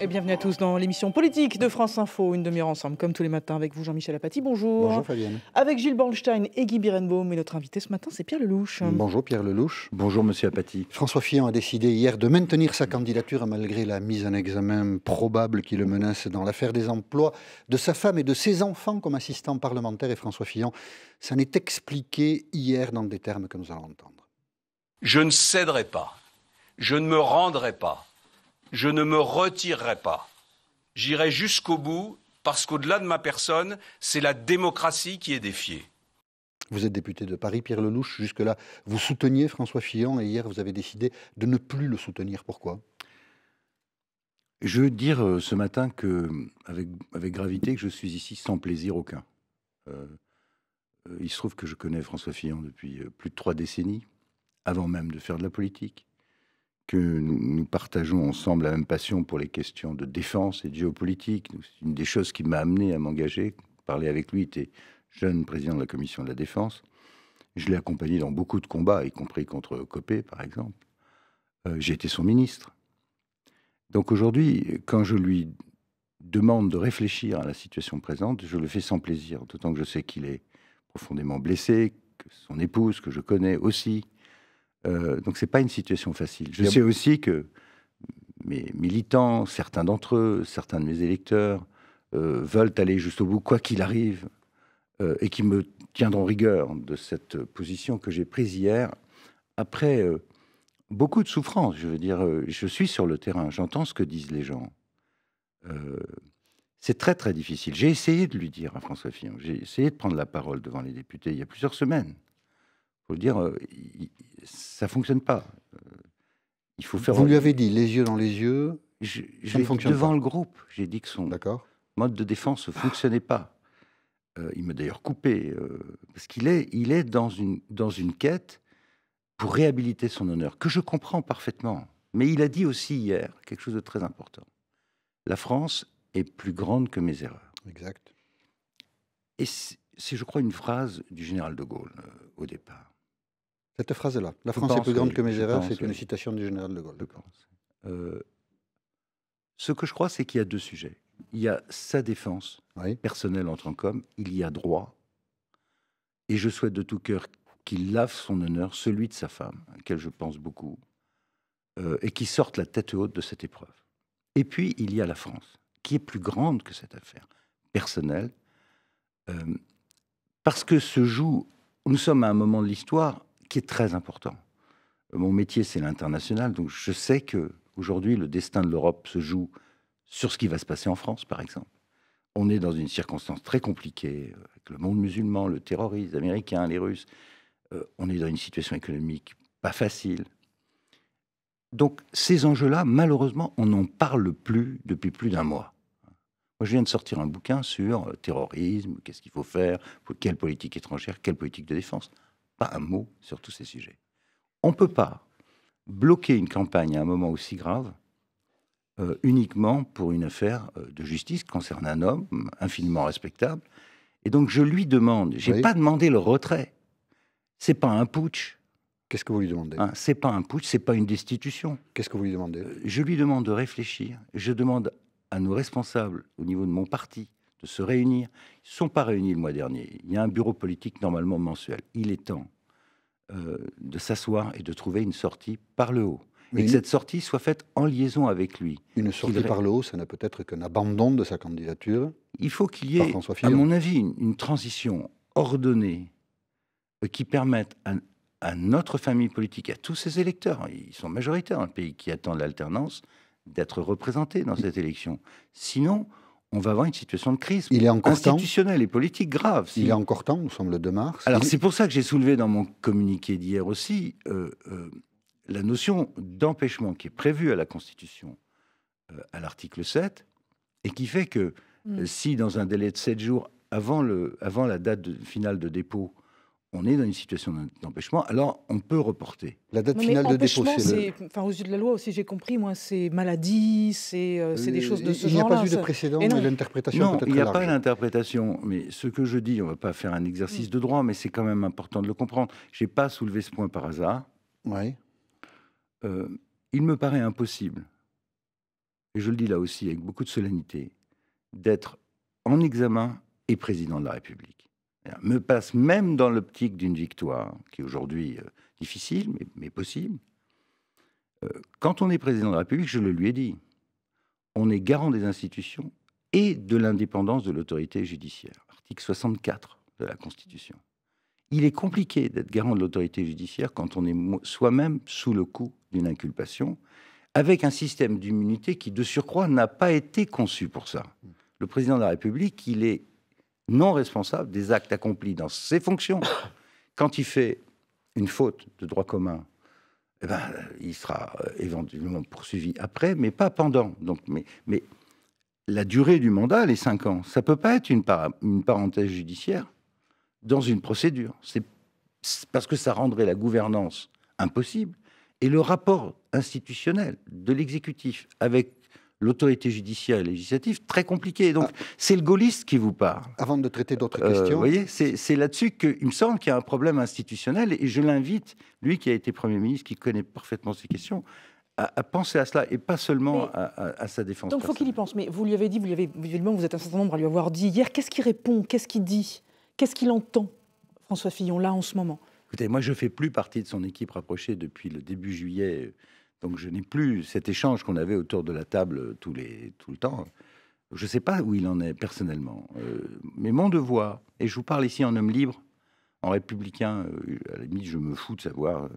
Et bienvenue à tous dans l'émission politique de France Info, une demi-heure ensemble, comme tous les matins, avec vous Jean-Michel Apathy, bonjour. Bonjour Fabienne. Avec Gilles Bornstein et Guy Birenbaum, et notre invité ce matin, c'est Pierre Lelouch. Bonjour Pierre Lelouch. Bonjour Monsieur Apathy. François Fillon a décidé hier de maintenir sa candidature malgré la mise en examen probable qui le menace dans l'affaire des emplois de sa femme et de ses enfants comme assistant parlementaire. Et François Fillon s'en est expliqué hier dans des termes que nous allons entendre. Je ne céderai pas, je ne me rendrai pas, je ne me retirerai pas. J'irai jusqu'au bout parce qu'au-delà de ma personne, c'est la démocratie qui est défiée. Vous êtes député de Paris, Pierre Lelouch. Jusque-là, vous souteniez François Fillon et hier, vous avez décidé de ne plus le soutenir. Pourquoi ? Je veux dire ce matin avec gravité que je suis ici sans plaisir aucun. Il se trouve que je connais François Fillon depuis plus de 3 décennies, avant même de faire de la politique, que nous partageons ensemble la même passion pour les questions de défense et de géopolitique. C'est une des choses qui m'a amené à m'engager. Parler avec lui, il était jeune président de la commission de la défense. Je l'ai accompagné dans beaucoup de combats, y compris contre Copé, par exemple. J'ai été son ministre. Donc aujourd'hui, quand je lui demande de réfléchir à la situation présente, je le fais sans plaisir, d'autant que je sais qu'il est profondément blessé, que son épouse, que je connais aussi. Donc c'est pas une situation facile. Je sais aussi que mes militants, certains d'entre eux, certains de mes électeurs, veulent aller jusqu'au bout, quoi qu'il arrive, et qui me tiendront rigueur de cette position que j'ai prise hier, après beaucoup de souffrance. Je veux dire, je suis sur le terrain, j'entends ce que disent les gens. C'est très très difficile. J'ai essayé de lui dire à François Fillon, j'ai essayé de prendre la parole devant les députés il y a plusieurs semaines. Il faut le dire, ça ne fonctionne pas. Il faut faire. Vous lui avez dit, les yeux dans les yeux, je ça ne fonctionne devant pas. le groupe, j'ai dit que son mode de défense ne fonctionnait pas. Il m'a d'ailleurs coupé, parce qu'il est dans une quête pour réhabiliter son honneur, que je comprends parfaitement. Mais il a dit aussi hier quelque chose de très important. La France est plus grande que mes erreurs. Exact. Et c'est, je crois, une phrase du général de Gaulle au départ. Cette phrase-là, la France est plus grande que mes erreurs, c'est une citation du général de Gaulle. Je pense. Ce que je crois, c'est qu'il y a 2 sujets. Il y a sa défense personnelle en tant qu'homme, il y a droit. Et je souhaite de tout cœur qu'il lave son honneur, celui de sa femme, à laquelle je pense beaucoup, et qu'il sorte la tête haute de cette épreuve. Et puis, il y a la France, qui est plus grande que cette affaire personnelle, parce que nous sommes à un moment de l'histoire qui est très important. Mon métier, c'est l'international, donc je sais qu'aujourd'hui, le destin de l'Europe se joue sur ce qui va se passer en France, par exemple. On est dans une circonstance très compliquée, avec le monde musulman, le terrorisme, les Américains, les Russes. On est dans une situation économique pas facile. Donc, ces enjeux-là, malheureusement, on n'en parle plus depuis plus d'1 mois. Moi, je viens de sortir un bouquin sur terrorisme, qu'est-ce qu'il faut faire, quelle politique étrangère, quelle politique de défense. Pas un mot sur tous ces sujets. On ne peut pas bloquer une campagne à un moment aussi grave uniquement pour une affaire de justice qui concerne un homme infiniment respectable. Et donc, je lui demande, je n'ai pas demandé le retrait. Ce n'est pas un putsch. Qu'est-ce que vous lui demandez ? Ce n'est pas un putsch, ce n'est pas une destitution. Qu'est-ce que vous lui demandez ? Je lui demande de réfléchir. Je demande à nos responsables au niveau de mon parti de se réunir. Ils ne sont pas réunis le mois dernier. Il y a un bureau politique normalement mensuel. Il est temps de s'asseoir et de trouver une sortie par le haut. Et que cette sortie soit faite en liaison avec lui. Une sortie par le haut, ça n'a peut-être qu'un abandon de sa candidature. Il faut qu'il y ait, à mon avis, une transition ordonnée qui permette à notre famille politique, à tous ses électeurs, ils sont majoritaires, un pays qui attend l'alternance, d'être représentés dans cette élection. Sinon, on va avoir une situation de crise institutionnelle et politique grave. Il est encore temps, nous sommes le 2 mars. Alors c'est pour ça que j'ai soulevé dans mon communiqué d'hier aussi la notion d'empêchement qui est prévue à la Constitution, à l'article 7, et qui fait que si dans un délai de 7 jours avant la date finale de dépôt, on est dans une situation d'empêchement, alors on peut reporter. La date finale de dépôt, c'est aux yeux de la loi aussi, j'ai compris, moi, c'est maladie, c'est des choses de ce genre-là. Il n'y a pas eu de précédent, mais l'interprétation peut-être il n'y a pas l'interprétation, mais ce que je dis, on ne va pas faire un exercice de droit, mais c'est quand même important de le comprendre. Je n'ai pas soulevé ce point par hasard. Oui. Il me paraît impossible, et je le dis là aussi avec beaucoup de solennité, d'être en examen et président de la République. Me passe même dans l'optique d'une victoire, qui est aujourd'hui difficile, mais possible. Quand on est président de la République, je le lui ai dit, on est garant des institutions et de l'indépendance de l'autorité judiciaire. Article 64 de la Constitution. Il est compliqué d'être garant de l'autorité judiciaire quand on est soi-même sous le coup d'une inculpation, avec un système d'immunité qui, de surcroît, n'a pas été conçu pour ça. Le président de la République, il est non responsable des actes accomplis dans ses fonctions. Quand il fait une faute de droit commun, eh ben, il sera éventuellement poursuivi après, mais pas pendant. Donc, mais la durée du mandat, les 5 ans, ça ne peut pas être une parenthèse judiciaire dans une procédure. C'est parce que ça rendrait la gouvernance impossible. Et le rapport institutionnel de l'exécutif avec l'autorité judiciaire et législative, très compliqué. Donc, c'est le gaulliste qui vous parle. Avant de traiter d'autres questions... Vous voyez, c'est là-dessus qu'il me semble qu'il y a un problème institutionnel, et je l'invite, lui qui a été Premier ministre, qui connaît parfaitement ces questions, à penser à cela, et pas seulement à sa défense. Donc, il faut qu'il y pense. Mais vous lui avez dit, visiblement, vous êtes un certain nombre à lui avoir dit hier. Qu'est-ce qu'il répond? Qu'est-ce qu'il dit? Qu'est-ce qu'il entend, François Fillon, là, en ce moment? Écoutez, moi, je ne fais plus partie de son équipe rapprochée depuis le début juillet. Donc, je n'ai plus cet échange qu'on avait autour de la table tout le temps. Je ne sais pas où il en est personnellement. Mais mon devoir, et je vous parle ici en homme libre, en républicain, à la limite, je me fous de savoir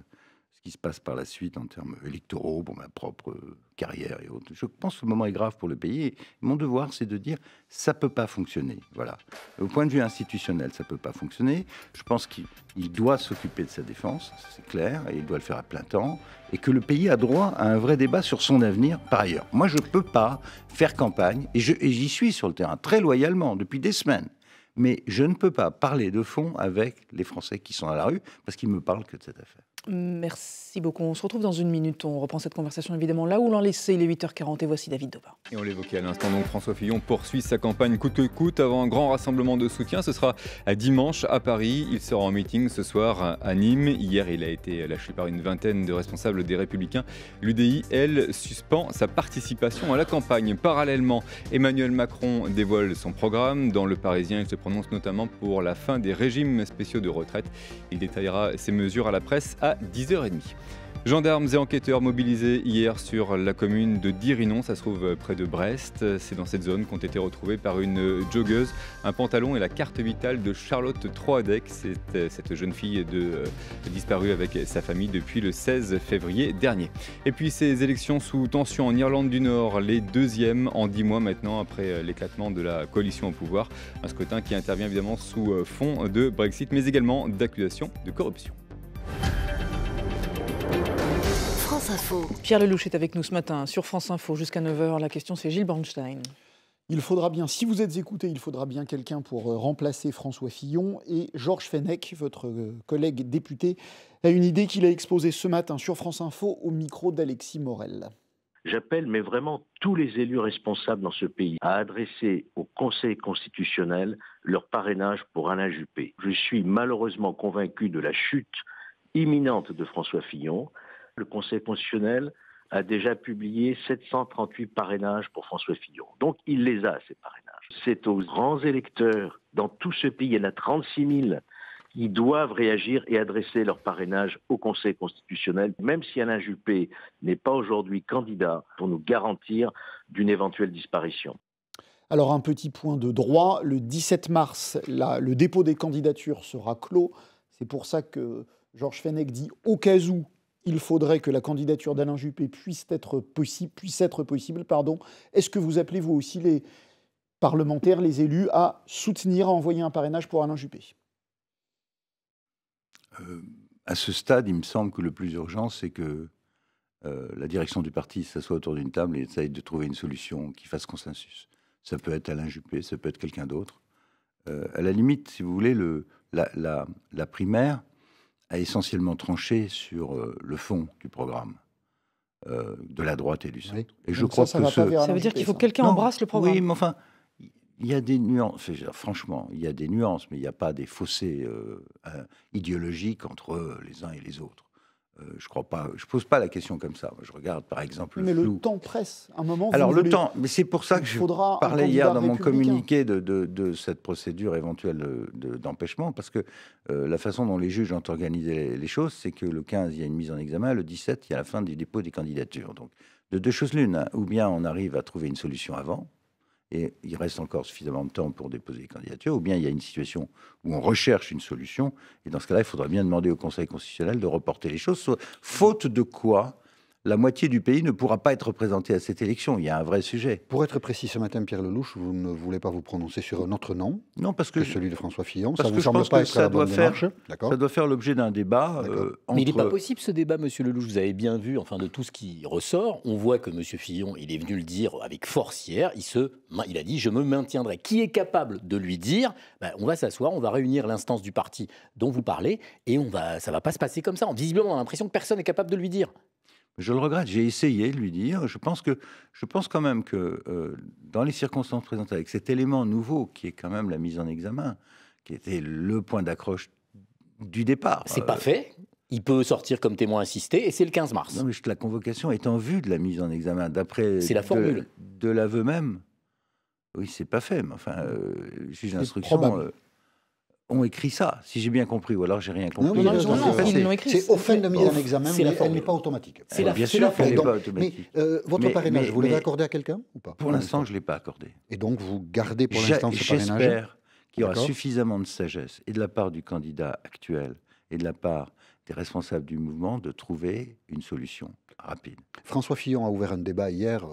ce qui se passe par la suite en termes électoraux, pour ma propre carrière et autres. Je pense que le moment est grave pour le pays. Et mon devoir, c'est de dire ça ne peut pas fonctionner. Voilà. Au point de vue institutionnel, ça ne peut pas fonctionner. Je pense qu'il doit s'occuper de sa défense, c'est clair, et il doit le faire à plein temps, et que le pays a droit à un vrai débat sur son avenir par ailleurs. Moi, je ne peux pas faire campagne, et j'y suis sur le terrain très loyalement depuis des semaines, mais je ne peux pas parler de fond avec les Français qui sont à la rue, parce qu'ils ne me parlent que de cette affaire. Merci beaucoup. On se retrouve dans une minute. On reprend cette conversation évidemment là où l'on laissait. Il est 8h40 et voici David Daubin. Et on l'évoquait à l'instant, donc François Fillon poursuit sa campagne coûte que coûte avant un grand rassemblement de soutien. Ce sera à dimanche à Paris. Il sera en meeting ce soir à Nîmes. Hier, il a été lâché par une vingtaine de responsables des Républicains. L'UDI, elle, suspend sa participation à la campagne. Parallèlement, Emmanuel Macron dévoile son programme. Dans Le Parisien, il se prononce notamment pour la fin des régimes spéciaux de retraite. Il détaillera ses mesures à la presse à 10h30. Gendarmes et enquêteurs mobilisés hier sur la commune de Dirinon, ça se trouve près de Brest. C'est dans cette zone qu'ont été retrouvés par une joggeuse un pantalon et la carte vitale de Charlotte Troadec. C'est cette jeune fille disparue avec sa famille depuis le 16 février dernier. Et puis ces élections sous tension en Irlande du Nord, les deuxièmes en 10 mois maintenant après l'éclatement de la coalition au pouvoir. Un scrutin qui intervient évidemment sous fond de Brexit, mais également d'accusations de corruption. Pierre Lelouch est avec nous ce matin sur France Info jusqu'à 9h. La question, c'est Gilles Bornstein. Il faudra bien, si vous êtes écouté, il faudra bien quelqu'un pour remplacer François Fillon. Et Georges Fenech, votre collègue député, a une idée qu'il a exposée ce matin sur France Info au micro d'Alexis Morel. J'appelle, mais vraiment tous les élus responsables dans ce pays, à adresser au Conseil constitutionnel leur parrainage pour Alain Juppé. Je suis malheureusement convaincu de la chute imminente de François Fillon. Le Conseil constitutionnel a déjà publié 738 parrainages pour François Fillon. Donc il les a, ces parrainages. C'est aux grands électeurs dans tout ce pays, il y en a 36 000, qui doivent réagir et adresser leur parrainage au Conseil constitutionnel, même si Alain Juppé n'est pas aujourd'hui candidat, pour nous garantir d'une éventuelle disparition. Alors un petit point de droit, le 17 mars, le dépôt des candidatures sera clos. C'est pour ça que Georges Fenech dit au cas où il faudrait que la candidature d'Alain Juppé puisse être possible. Est-ce que vous appelez vous aussi les parlementaires, les élus, à soutenir, à envoyer un parrainage pour Alain Juppé ? À ce stade, il me semble que le plus urgent, c'est que la direction du parti s'assoie autour d'une table et essaye de trouver une solution qui fasse consensus. Ça peut être Alain Juppé, ça peut être quelqu'un d'autre. À la limite, si vous voulez, la primaire a essentiellement tranché sur le fond du programme de la droite et du centre. Oui. Et je crois que ça veut dire qu'il faut que quelqu'un embrasse le programme. Oui, mais enfin, il y a des nuances. Franchement, il y a des nuances, mais il n'y a pas des fossés idéologiques entre les uns et les autres. Je crois pas. Je pose pas la question comme ça. Je regarde par exemple Mais le flou. le temps presse. À un moment, Alors vous le voulez- temps, mais c'est pour ça il que je faudra un parlais candidat hier dans mon républicain. communiqué de cette procédure éventuelle d'empêchement, parce que la façon dont les juges ont organisé les choses, c'est que le 15, il y a une mise en examen, le 17, il y a la fin du dépôt des candidatures. Donc de deux choses l'une, hein, ou bien on arrive à trouver une solution avant, et il reste encore suffisamment de temps pour déposer les candidatures, ou bien il y a une situation où on recherche une solution, et dans ce cas-là, il faudra bien demander au Conseil constitutionnel de reporter les choses, faute de quoi la moitié du pays ne pourra pas être représenté à cette élection. Il y a un vrai sujet. Pour être précis, ce matin, Pierre Lelouch, vous ne voulez pas vous prononcer sur un autre nom Non, parce que que celui de François Fillon. parce Ça que vous je semble pense pas que être ça la bonne doit faire- démarche, d'accord. ça doit faire l'objet d'un débat D'accord. entre... Mais il n'est pas possible ce débat, monsieur Lelouch. Vous avez bien vu, enfin, de tout ce qui ressort, on voit que monsieur Fillon, il est venu le dire avec force hier. Il a dit, je me maintiendrai. Qui est capable de lui dire, on va s'asseoir, on va réunir l'instance du parti dont vous parlez, et ça va pas se passer comme ça. Visiblement, on a l'impression que personne n'est capable de lui dire. Je le regrette, j'ai essayé de lui dire. Je pense quand même que dans les circonstances présentes, avec cet élément nouveau qui est quand même la mise en examen, qui était le point d'accroche du départ. C'est pas fait. Il peut sortir comme témoin assisté, et c'est le 15 mars. Non, mais la convocation est en vue de la mise en examen, d'après C'est la formule. de l'aveu même. Oui, c'est pas fait, mais enfin, juge d'instruction probable. ont écrit ça, si j'ai bien compris, ou alors j'ai rien compris. Non, ils l'ont écrit. C'est aux fins de mise en examen, c'est la mais elle formule. n'est pas automatique. C'est la- Bien c'est sûr la qu'elle n'est formule. pas automatique. Votre Mais- parrainage, vous l'avez mais- accordé à quelqu'un ou pas Pour l'instant, je ne l'ai pas accordé. Et donc, vous gardez pour l'instant ce parrainage. J'espère qu'il y aura D'accord. suffisamment de sagesse, et de la part du candidat actuel, et de la part des responsables du mouvement, de trouver une solution rapide. François Fillon a ouvert un débat hier,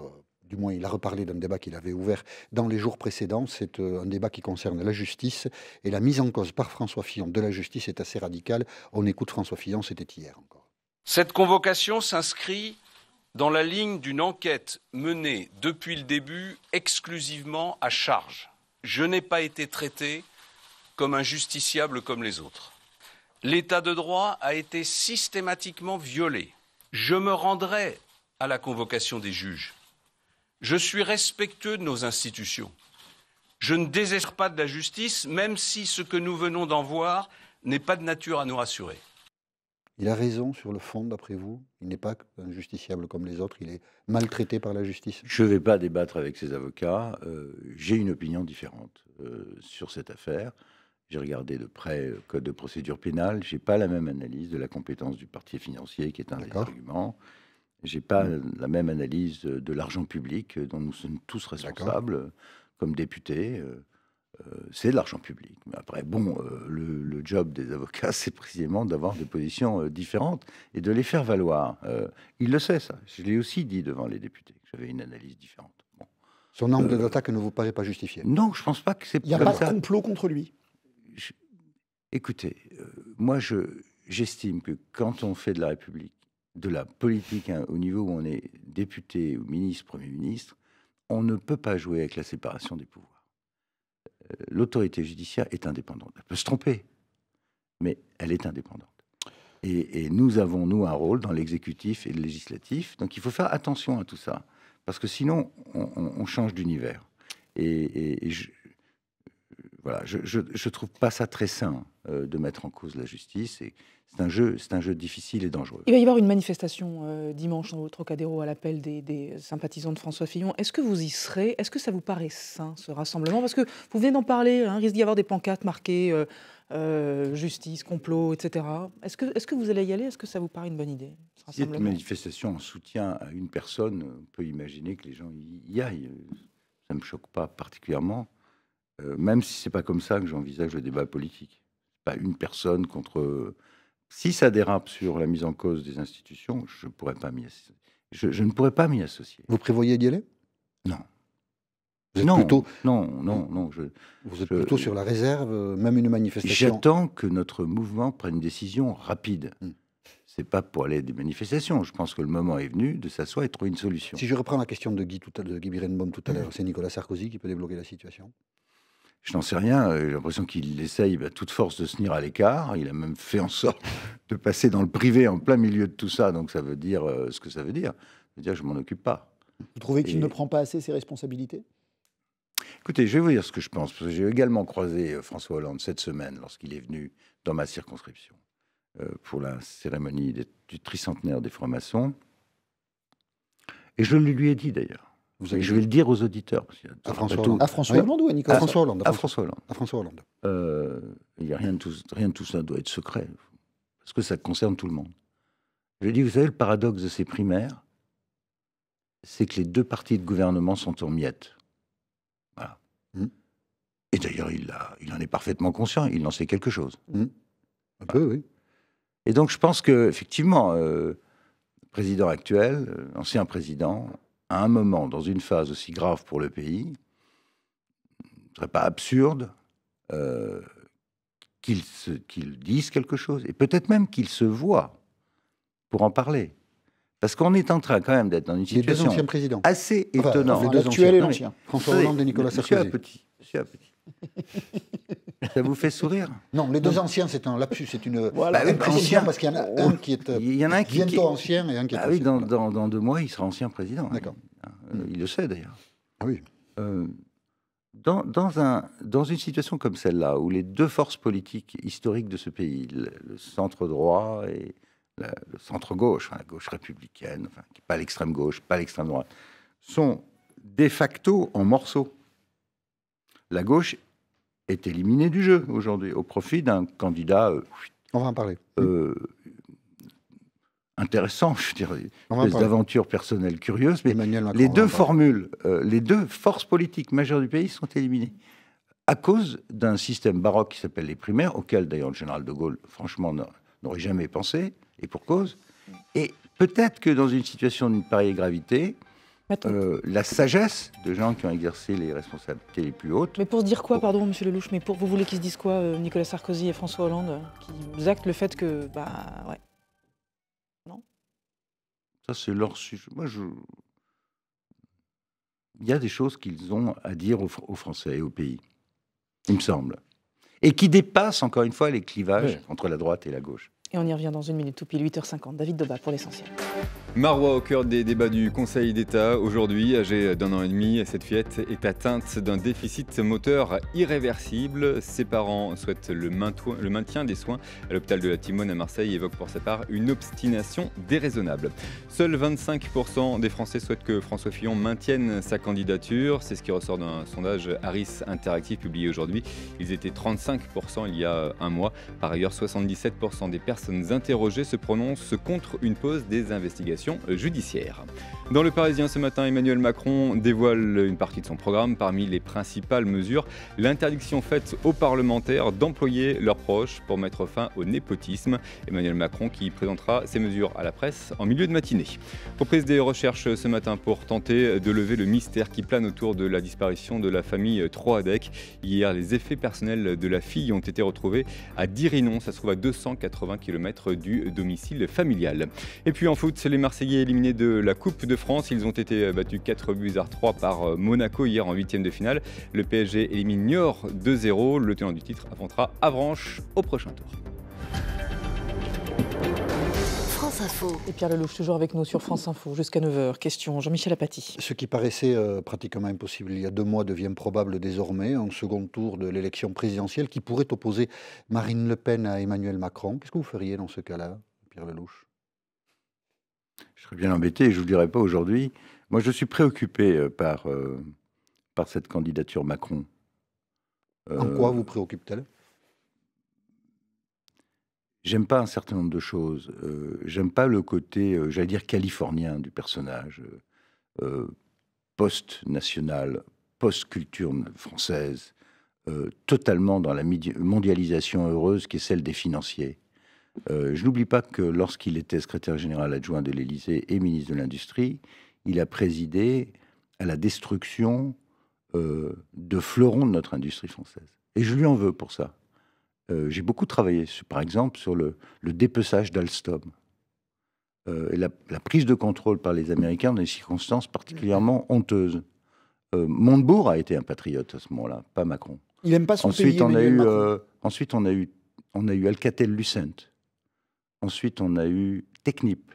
du moins il a reparlé d'un débat qu'il avait ouvert dans les jours précédents. C'est un débat qui concerne la justice, et la mise en cause par François Fillon de la justice est assez radicale. On écoute François Fillon, c'était hier encore. Cette convocation s'inscrit dans la ligne d'une enquête menée depuis le début exclusivement à charge. Je n'ai pas été traité comme un justiciable comme les autres. L'état de droit a été systématiquement violé. Je me rendrai à la convocation des juges. Je suis respectueux de nos institutions. Je ne désespère pas de la justice, même si ce que nous venons d'en voir n'est pas de nature à nous rassurer. Il a raison sur le fond, d'après vous. Il n'est pas un justiciable comme les autres, il est maltraité par la justice. Je ne vais pas débattre avec ses avocats. J'ai une opinion différente sur cette affaire. J'ai regardé de près le code de procédure pénale. Je n'ai pas la même analyse de la compétence du parquet financier, qui est un des D'accord. arguments. Je n'ai pas la même analyse de l'argent public dont nous sommes tous responsables comme députés. C'est de l'argent public. Mais après, le job des avocats, c'est précisément d'avoir des positions différentes et de les faire valoir. Il le sait, ça. Je l'ai aussi dit devant les députés, que j'avais une analyse différente. Bon. Son angle d'attaque ne vous paraît pas justifié? Non, je ne pense pas que c'est Il n'y a comme pas ça. de complot contre lui. Écoutez, moi, j'estime que quand on fait de la République, de la politique, hein, au niveau où on est député, ou ministre, Premier ministre, on ne peut pas jouer avec la séparation des pouvoirs. L'autorité judiciaire est indépendante. Elle peut se tromper, mais elle est indépendante. Et nous avons, nous, un rôle dans l'exécutif et le législatif. Donc il faut faire attention à tout ça, parce que sinon, on change d'univers. Et je trouve pas ça très sain de mettre en cause la justice. Et c'est un jeu difficile et dangereux. Il va y avoir une manifestation dimanche au Trocadéro à l'appel des sympathisants de François Fillon. Est-ce que vous y serez? Est-ce que ça vous paraît sain, ce rassemblement? Parce que vous venez d'en parler, il risque d'y avoir des pancartes marquées justice, complot, etc. Est-ce que vous allez y aller? Est-ce que ça vous paraît une bonne idée, ce Si c'est une rassemblement? manifestation en soutien à une personne, on peut imaginer que les gens y aillent. Ça ne me choque pas particulièrement, même si c'est pas comme ça que j'envisage le débat politique. Pas une personne contre... Si ça dérape sur la mise en cause des institutions, je ne pourrais pas m'y associer. Je ne pourrais pas m'y associer. Vous prévoyez d'y aller? Non. Vous êtes Non, plutôt, non. vous êtes plutôt sur la réserve, même une manifestation. J'attends que notre mouvement prenne une décision rapide. C'est pas pour aller à des manifestations. Je pense que le moment est venu de s'asseoir et de trouver une solution. Si je reprends la question de Guy Birenbaum tout à l'heure, c'est Nicolas Sarkozy qui peut débloquer la situation? Je n'en sais rien. J'ai l'impression qu'il essaye à toute force de se tenir à l'écart. Il a même fait en sorte de passer dans le privé en plein milieu de tout ça. Donc ça veut dire ce que ça veut dire. Ça veut dire que je ne m'en occupe pas. Vous trouvez qu'il Et- ne prend pas assez ses responsabilités? Écoutez, je vais vous dire ce que je pense. Parce que j'ai également croisé François Hollande cette semaine lorsqu'il est venu dans ma circonscription. pour la cérémonie du tricentenaire des francs-maçons. Et je le lui ai dit d'ailleurs. Et je vais le dire aux auditeurs. À François Hollande. À François Hollande ou à Nicolas François Hollande. À François Hollande. À François Hollande. Il y a rien de tout ça doit être secret, parce que ça concerne tout le monde. Je lui ai dit, vous savez, le paradoxe de ces primaires, c'est que les deux partis de gouvernement sont en miettes. Voilà. Et d'ailleurs, il en est parfaitement conscient, il en sait quelque chose. Un peu, oui. Et donc, je pense qu'effectivement, le président actuel, ancien président, à un moment, dans une phase aussi grave pour le pays, ce ne serait pas absurde qu'il dise quelque chose, et peut-être même qu'il se voit pour en parler. Parce qu'on est en train quand même d'être dans une situation Les deux anciens présidents. assez étonnante. les deux L'actuel et anciens. l'ancien. François Hollande et Nicolas Sarkozy. Monsieur Appetit. Ça vous fait sourire? Non, les deux anciens, c'est un lapsus, c'est une Voilà. précision, parce qu'il y en a un qui est Il y en a un qui bientôt ancien et un qui est Ah oui, ancien. dans 2 mois, il sera ancien président. D'accord. Il le sait d'ailleurs. Ah oui. Dans une situation comme celle-là, où les deux forces politiques historiques de ce pays, le centre droit et le centre gauche, la gauche républicaine, qui n'est pas l'extrême gauche, pas l'extrême droite, sont de facto en morceaux. La gauche est éliminée du jeu aujourd'hui au profit d'un candidat On va en parler. intéressant, je dirais, On va en une espèce parler. d'aventure personnelle curieuse, mais Emmanuel Macron, les on va deux en parler. formules, les deux forces politiques majeures du pays sont éliminées à cause d'un système baroque qui s'appelle les primaires, auquel d'ailleurs le général de Gaulle, franchement, n'aurait jamais pensé, et pour cause. Et peut-être que dans une situation d'une pareille gravité, la sagesse de gens qui ont exercé les responsabilités les plus hautes. Mais pour se dire quoi, pardon, monsieur Lelouch, mais vous voulez qu'ils se disent quoi, Nicolas Sarkozy et François Hollande, qu'ils actent le fait que, ouais. Non. Ça, c'est leur sujet. Il y a des choses qu'ils ont à dire aux Français et au pays, il me semble. Et qui dépassent, encore une fois, les clivages entre la droite et la gauche. Et on y revient dans une minute, tout pile 8h50. David Debat pour l'essentiel. Marois au cœur des débats du Conseil d'État. Aujourd'hui, âgée d'1 an et demi, cette fillette est atteinte d'un déficit moteur irréversible. Ses parents souhaitent le maintien des soins à l'hôpital de la Timone à Marseille et évoquent pour sa part une obstination déraisonnable. Seuls 25% des Français souhaitent que François Fillon maintienne sa candidature. C'est ce qui ressort d'un sondage Harris Interactive publié aujourd'hui. Ils étaient 35% il y a un mois. Par ailleurs, 77% des personnes interrogées se prononcent contre une pause des investigations judiciaires. Dans Le Parisien ce matin, Emmanuel Macron dévoile une partie de son programme. Parmi les principales mesures, l'interdiction faite aux parlementaires d'employer leurs proches pour mettre fin au népotisme. Emmanuel Macron qui présentera ces mesures à la presse en milieu de matinée. Reprise des recherches ce matin pour tenter de lever le mystère qui plane autour de la disparition de la famille Troadec. Hier, les effets personnels de la fille ont été retrouvés à Dirinon. Ça se trouve à 280 km du domicile familial. Et puis en foot, les Marseillais éliminés de la Coupe de France. Ils ont été battus 4-3 par Monaco hier en 8e de finale. Le PSG élimine Niort 2-0. Le tenant du titre affrontera Avranches au prochain tour. France Info. Et Pierre Lelouch, toujours avec nous sur France Info, jusqu'à 9h. Question, Jean-Michel Apathy. Ce qui paraissait pratiquement impossible il y a 2 mois devient probable désormais, un second tour de l'élection présidentielle qui pourrait opposer Marine Le Pen à Emmanuel Macron. Qu'est-ce que vous feriez dans ce cas-là, Pierre Lelouch? Je serais bien embêté, et je ne vous le dirai pas aujourd'hui. Moi, je suis préoccupé par cette candidature Macron. En quoi vous préoccupe-t-elle? J'aime pas un certain nombre de choses. J'aime pas le côté, j'allais dire, californien du personnage, post-national, post-culture française, totalement dans la mondialisation heureuse qui est celle des financiers. Je n'oublie pas que lorsqu'il était secrétaire général adjoint de l'Élysée et ministre de l'Industrie, il a présidé à la destruction de fleurons de notre industrie française. Et je lui en veux pour ça. J'ai beaucoup travaillé, par exemple, sur le dépeçage d'Alstom. Et la prise de contrôle par les Américains dans des circonstances particulièrement honteuses. Montebourg a été un patriote à ce moment-là, pas Macron. Il n'aime pas son Ensuite, pays, on a Emmanuel eu, Macron. ensuite, on a eu Alcatel-Lucent. Ensuite, on a eu Technip,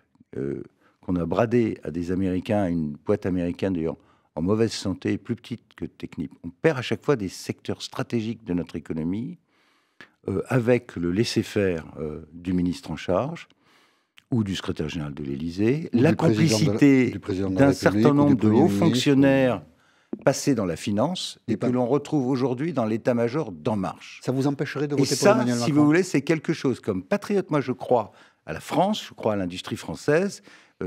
qu'on a bradé à des Américains, une boîte américaine d'ailleurs en mauvaise santé, plus petite que Technip. On perd à chaque fois des secteurs stratégiques de notre économie avec le laisser-faire du ministre en charge ou du secrétaire général de l'Élysée, la complicité d'un certain nombre de hauts fonctionnaires passés dans la finance et que l'on retrouve aujourd'hui dans l'état-major d'En Marche. Ça vous empêcherait de voter pour Emmanuel Macron ? Si vous voulez, c'est quelque chose comme patriote. Moi, je crois à la France, je crois à l'industrie française.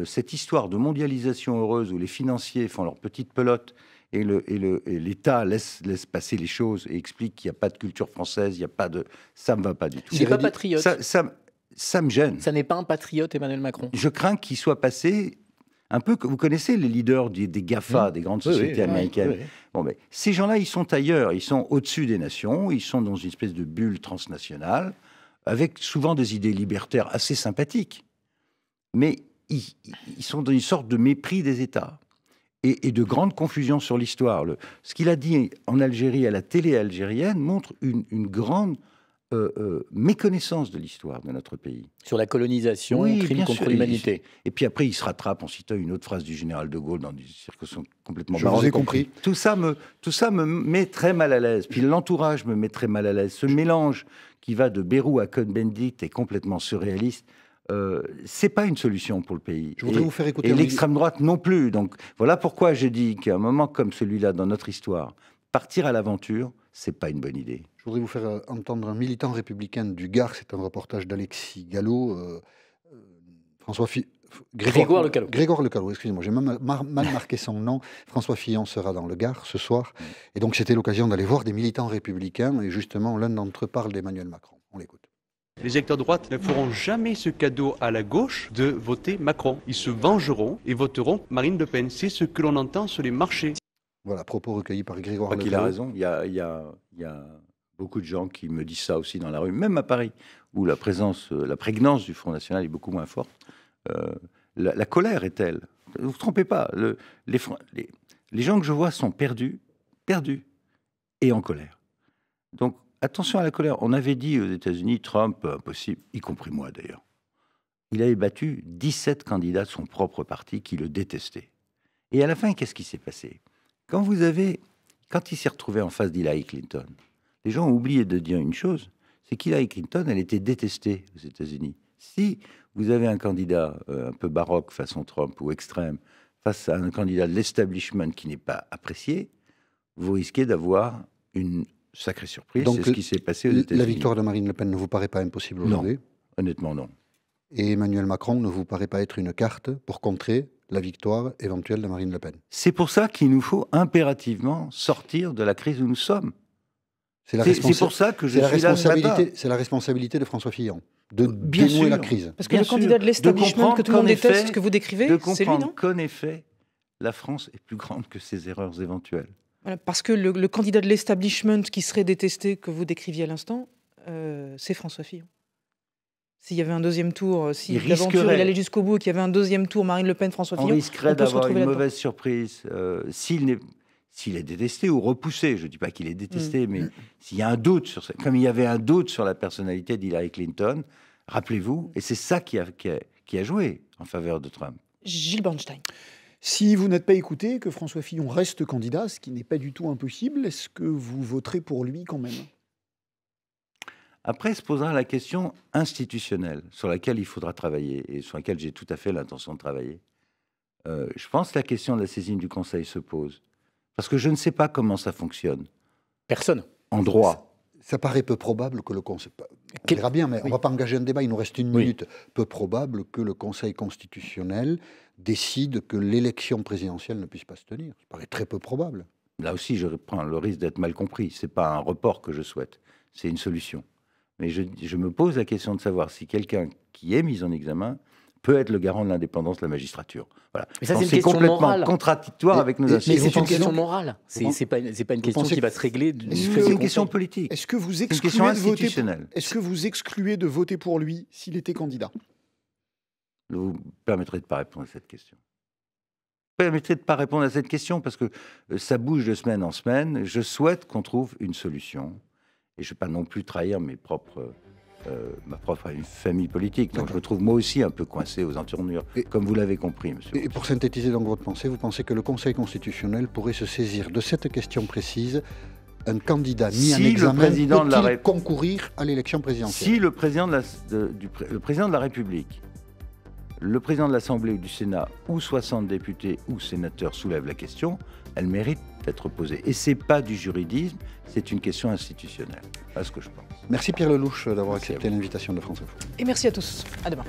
Cette histoire de mondialisation heureuse où les financiers font leur petite pelote et l'État laisse passer les choses et explique qu'il n'y a pas de culture française, il n'y a pas de... Ça ne me va pas du tout. Il n'est pas patriote. Ça me gêne. Ça n'est pas un patriote, Emmanuel Macron. Je crains qu'il soit passé un peu... Vous connaissez les leaders des GAFA, des grandes sociétés américaines. Oui. Bon, mais ces gens-là, ils sont ailleurs. Ils sont au-dessus des nations. Ils sont dans une espèce de bulle transnationale avec souvent des idées libertaires assez sympathiques. Mais ils sont dans une sorte de mépris des États et de grande confusion sur l'histoire. Ce qu'il a dit en Algérie à la télé algérienne montre une grande méconnaissance de l'histoire de notre pays. Sur la colonisation, crime contre l'humanité. Et puis après, il se rattrape en citant une autre phrase du général de Gaulle dans des circonstances complètement marrantes. Je vous ai compris. Tout ça me met très mal à l'aise. Puis l'entourage me met très mal à l'aise. Ce mélange qui va de Bayrou à Cohn-Bendit est complètement surréaliste. C'est pas une solution pour le pays. Je voudrais vous faire écouter. Et l'extrême droite non plus. Donc voilà pourquoi j'ai dit qu'à un moment comme celui-là dans notre histoire, partir à l'aventure, c'est pas une bonne idée. Je voudrais vous faire entendre un militant républicain du Gard. C'est un reportage d'Alexis Gallo. Grégoire Le Callot. Grégoire Le Callot, excusez-moi, j'ai mal marqué son nom. François Fillon sera dans le Gard ce soir. Et donc c'était l'occasion d'aller voir des militants républicains. Et justement, l'un d'entre eux parle d'Emmanuel Macron. On l'écoute. Les électeurs de droite ne feront jamais ce cadeau à la gauche de voter Macron. Ils se vengeront et voteront Marine Le Pen. C'est ce que l'on entend sur les marchés. Voilà, propos recueillis par Grégoire Le Callot. Il a raison. Il y a beaucoup de gens qui me disent ça aussi dans la rue, même à Paris, où la prégnance du Front National est beaucoup moins forte. La colère est telle. Ne vous trompez pas. Les gens que je vois sont perdus et en colère. Donc, attention à la colère. On avait dit aux États-Unis, Trump, impossible, y compris moi d'ailleurs. Il avait battu 17 candidats de son propre parti qui le détestaient. Et à la fin, qu'est-ce qui s'est passé ? Quand il s'est retrouvé en face d'Hillary Clinton, les gens ont oublié de dire une chose, c'est qu'Hillary Clinton, elle était détestée aux États-Unis. Si vous avez un candidat un peu baroque façon Trump ou extrême, face à un candidat de l'establishment qui n'est pas apprécié, vous risquez d'avoir une sacrée surprise. Donc, c'est ce qui s'est passé aux États-Unis. La victoire de Marine Le Pen ne vous paraît pas impossible aujourd'hui ? Non, honnêtement non. Et Emmanuel Macron ne vous paraît pas être une carte pour contrer la victoire éventuelle de Marine Le Pen ? C'est pour ça qu'il nous faut impérativement sortir de la crise où nous sommes. C'est pour ça que je suis là ce matin. C'est la responsabilité de François Fillon de dénouer la crise. Parce que le candidat de l'establishment que tout le monde déteste, ce que vous décrivez, c'est lui, non ? Qu'en effet, la France est plus grande que ses erreurs éventuelles. Voilà, parce que le candidat de l'establishment qui serait détesté, que vous décriviez à l'instant, c'est François Fillon. S'il y avait un deuxième tour, si l'aventure il allait jusqu'au bout, qu'il y avait un deuxième tour, Marine Le Pen, François Fillon, on risquerait d'avoir une mauvaise surprise. S'il est détesté ou repoussé, je ne dis pas qu'il est détesté, mais s'il y a un doute, comme il y avait un doute sur la personnalité d'Hillary Clinton, rappelez-vous, et c'est ça qui a joué en faveur de Trump. Gilles Bernstein. Si vous n'êtes pas écouté, que François Fillon reste candidat, ce qui n'est pas du tout impossible, est-ce que vous voterez pour lui quand même ? Après se posera la question institutionnelle sur laquelle il faudra travailler et sur laquelle j'ai tout à fait l'intention de travailler. Je pense que la question de la saisine du Conseil se pose. Parce que je ne sais pas comment ça fonctionne. Personne. En droit. Ça paraît peu probable que le Conseil... On verra bien, mais on ne va pas engager un débat, il nous reste une minute. Peu probable que le Conseil constitutionnel décide que l'élection présidentielle ne puisse pas se tenir. Ça paraît très peu probable. Là aussi, je prends le risque d'être mal compris. Ce n'est pas un report que je souhaite, c'est une solution. Mais je me pose la question de savoir si quelqu'un qui est mis en examen peut être le garant de l'indépendance de la magistrature. Voilà. Mais ça, c'est complètement contradictoire avec nos institutions. Mais c'est une question morale. C'est pas une question qui va se régler. C'est une question politique. Est-ce que vous excluez de voter pour lui s'il était candidat ? Vous me permettrez de ne pas répondre à cette question. Vous me permettrez de ne pas répondre à cette question parce que ça bouge de semaine en semaine. Je souhaite qu'on trouve une solution. Et je ne veux pas non plus trahir ma propre famille politique. Donc je me trouve moi aussi un peu coincé aux entournures, comme vous l'avez compris, monsieur. Et pour synthétiser donc votre pensée, vous pensez que le Conseil constitutionnel pourrait se saisir de cette question précise un candidat mis en Si le examen président de la peut-il Rép- concourir à l'élection présidentielle? Si le président le président de la République, le président de l'Assemblée ou du Sénat, ou 60 députés ou sénateurs soulèvent la question, elle mérite d'être posée. Et ce n'est pas du juridisme, c'est une question institutionnelle. Voilà ce que je pense. Merci Pierre Lelouch d'avoir Merci à accepté vous. l'invitation de France Info. Et merci à tous. À demain.